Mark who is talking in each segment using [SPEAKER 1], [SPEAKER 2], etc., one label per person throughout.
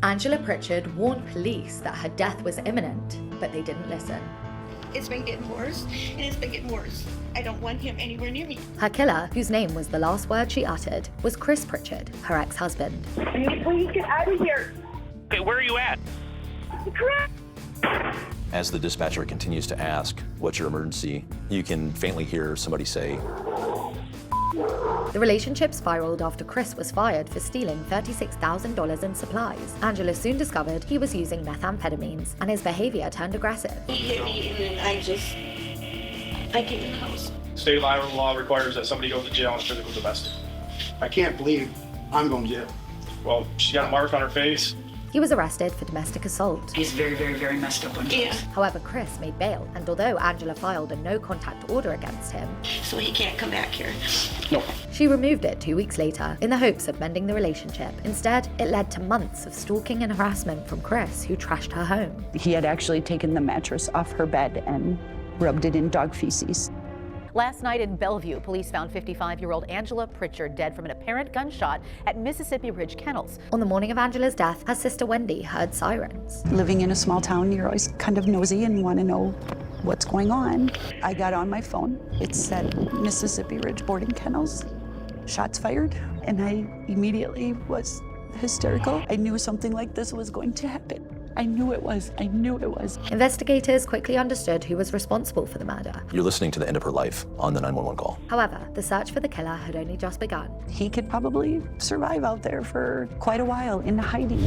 [SPEAKER 1] Angela Prichard warned police that her death was imminent, but they didn't listen.
[SPEAKER 2] It's been getting worse, and it's been getting worse. I don't want him anywhere near me.
[SPEAKER 1] Her killer, whose name was the last word she uttered, was Chris Prichard, her ex-husband.
[SPEAKER 3] Can you please get out of here?
[SPEAKER 4] Okay, where are you at?
[SPEAKER 3] Chris!
[SPEAKER 5] As the dispatcher continues to ask, what's your emergency, you can faintly hear somebody say,
[SPEAKER 1] The relationship spiraled after Chris was fired for stealing $36,000 in supplies. Angela soon discovered he was using methamphetamines, and his behavior turned aggressive.
[SPEAKER 2] He hit me, and then I get in the house.
[SPEAKER 4] State of Iowa law requires that somebody go to jail on physical domestic.
[SPEAKER 6] I can't believe I'm going to jail.
[SPEAKER 4] Well, she got a mark on her face.
[SPEAKER 1] He was arrested for domestic assault.
[SPEAKER 7] He's very, very, very messed up on drugs.
[SPEAKER 2] Yeah,
[SPEAKER 1] However, Chris made bail, and although Angela filed a no-contact order against him,
[SPEAKER 2] so he can't come back here.
[SPEAKER 4] No.
[SPEAKER 1] she removed it 2 weeks later in the hopes of mending the relationship. Instead, it led to months of stalking and harassment from Chris, who trashed her home.
[SPEAKER 8] He had actually taken the mattress off her bed and rubbed it in dog feces.
[SPEAKER 9] Last night in Bellevue, police found 55-year-old Angela Prichard dead from an apparent gunshot at Mississippi Ridge Kennels.
[SPEAKER 1] On the morning of Angela's death, her sister Wendy heard sirens.
[SPEAKER 8] Living in a small town, you're always kind of nosy and want to know what's going on. I got on my phone. It said Mississippi Ridge Boarding Kennels, shots fired, and I immediately was hysterical. I knew something like this was going to happen. I knew it was.
[SPEAKER 1] Investigators quickly understood who was responsible for the murder.
[SPEAKER 5] you're listening to the end of her life on the 911 call.
[SPEAKER 1] However, the search for the killer had only just begun.
[SPEAKER 8] He could probably survive out there for quite a while in hiding.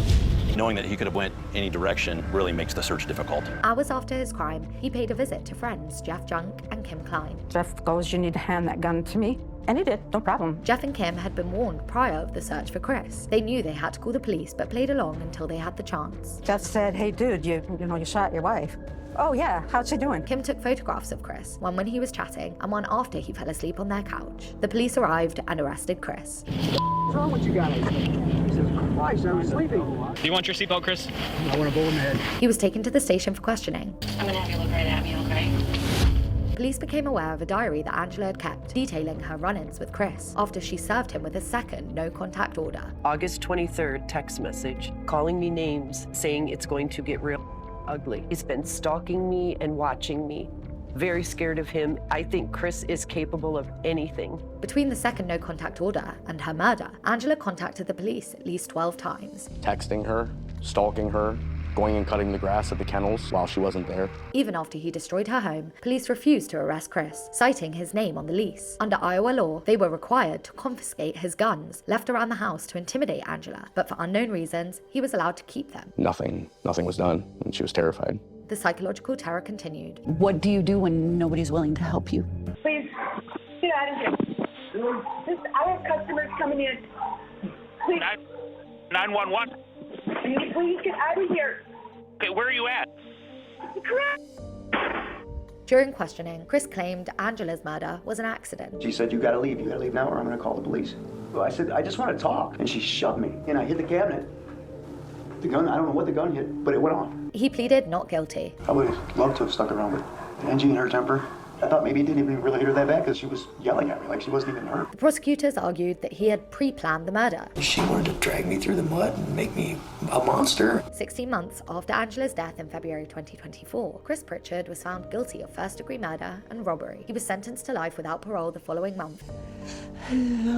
[SPEAKER 5] Knowing that he could have went any direction really makes the search difficult.
[SPEAKER 1] Hours after his crime, he paid a visit to friends Jeff Junk and Kim Klein.
[SPEAKER 10] Jeff goes, "You need to hand that gun to me." And he did, no problem.
[SPEAKER 1] Jeff and Kim had been warned prior of the search for Chris. They knew they had to call the police, but played along until they had the chance.
[SPEAKER 10] Jeff said, "Hey, dude, you shot your wife." "Oh, yeah, how's she doing?"
[SPEAKER 1] Kim took photographs of Chris, one when he was chatting and one after he fell asleep on their couch. The police arrived and arrested Chris.
[SPEAKER 6] What's wrong with you guys? Jesus Christ, I was sleeping.
[SPEAKER 4] Do you want your seatbelt, Chris?
[SPEAKER 6] I want a bullet in the head.
[SPEAKER 1] He was taken to the station for questioning.
[SPEAKER 2] I'm gonna have you look right at me, okay?
[SPEAKER 1] Police became aware of a diary that Angela had kept, detailing her run-ins with Chris after she served him with a second no-contact order.
[SPEAKER 11] August 23rd text message, calling me names, saying it's going to get real ugly. He's been stalking me and watching me. Very scared of him. I think Chris is capable of anything.
[SPEAKER 1] Between the second no-contact order and her murder, Angela contacted the police at least 12 times.
[SPEAKER 12] Texting her, stalking her, going and cutting the grass at the kennels while she wasn't there.
[SPEAKER 1] Even after he destroyed her home, police refused to arrest Chris, citing his name on the lease. Under Iowa law, they were required to confiscate his guns left around the house to intimidate Angela, but for unknown reasons, he was allowed to keep them.
[SPEAKER 12] Nothing was done, and she was terrified.
[SPEAKER 1] The psychological terror continued.
[SPEAKER 8] What do you do when nobody's willing to help you?
[SPEAKER 3] Please, get out of here. I have customers coming in. Please,
[SPEAKER 4] 911.
[SPEAKER 3] can you please get out of here?
[SPEAKER 4] Okay, where are you at?
[SPEAKER 3] Chris!
[SPEAKER 1] During questioning, Chris claimed Angela's murder was an accident.
[SPEAKER 6] She said, you gotta leave now or I'm gonna call the police. Well, I said, I just want to talk. And she shoved me, and I hit the cabinet. The gun, I don't know what the gun hit, but it went off.
[SPEAKER 1] He pleaded not guilty.
[SPEAKER 6] I would have loved to have stuck around with Angie and her temper. I thought maybe it didn't even really hit her that bad because she was yelling at me like she wasn't even hurt.
[SPEAKER 1] The prosecutors argued that he had pre-planned the murder.
[SPEAKER 13] She wanted to drag me through the mud and make me a monster.
[SPEAKER 1] 16 months after Angela's death in February 2024, Chris Prichard was found guilty of first-degree murder and robbery. He was sentenced to life without parole the following month.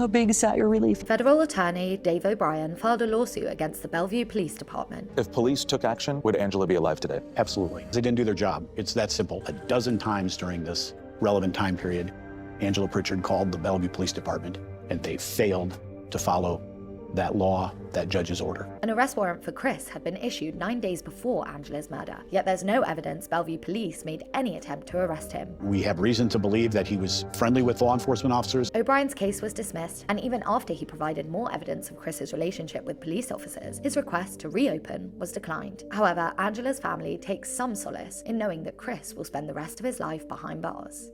[SPEAKER 8] A big sigh of relief.
[SPEAKER 1] Federal attorney Dave O'Brien filed a lawsuit against the Bellevue Police Department.
[SPEAKER 5] If police took action, would Angela be alive today?
[SPEAKER 14] Absolutely. They didn't do their job. It's that simple. A dozen times during this relevant time period, Angela Prichard called the Bellevue Police Department, and they failed to follow that law, that judge's order.
[SPEAKER 1] An arrest warrant for Chris had been issued 9 days before Angela's murder, yet there's no evidence Bellevue police made any attempt to arrest him.
[SPEAKER 14] We have reason to believe that he was friendly with law enforcement officers.
[SPEAKER 1] O'Brien's case was dismissed, and even after he provided more evidence of Chris's relationship with police officers, his request to reopen was declined. However, Angela's family takes some solace in knowing that Chris will spend the rest of his life behind bars.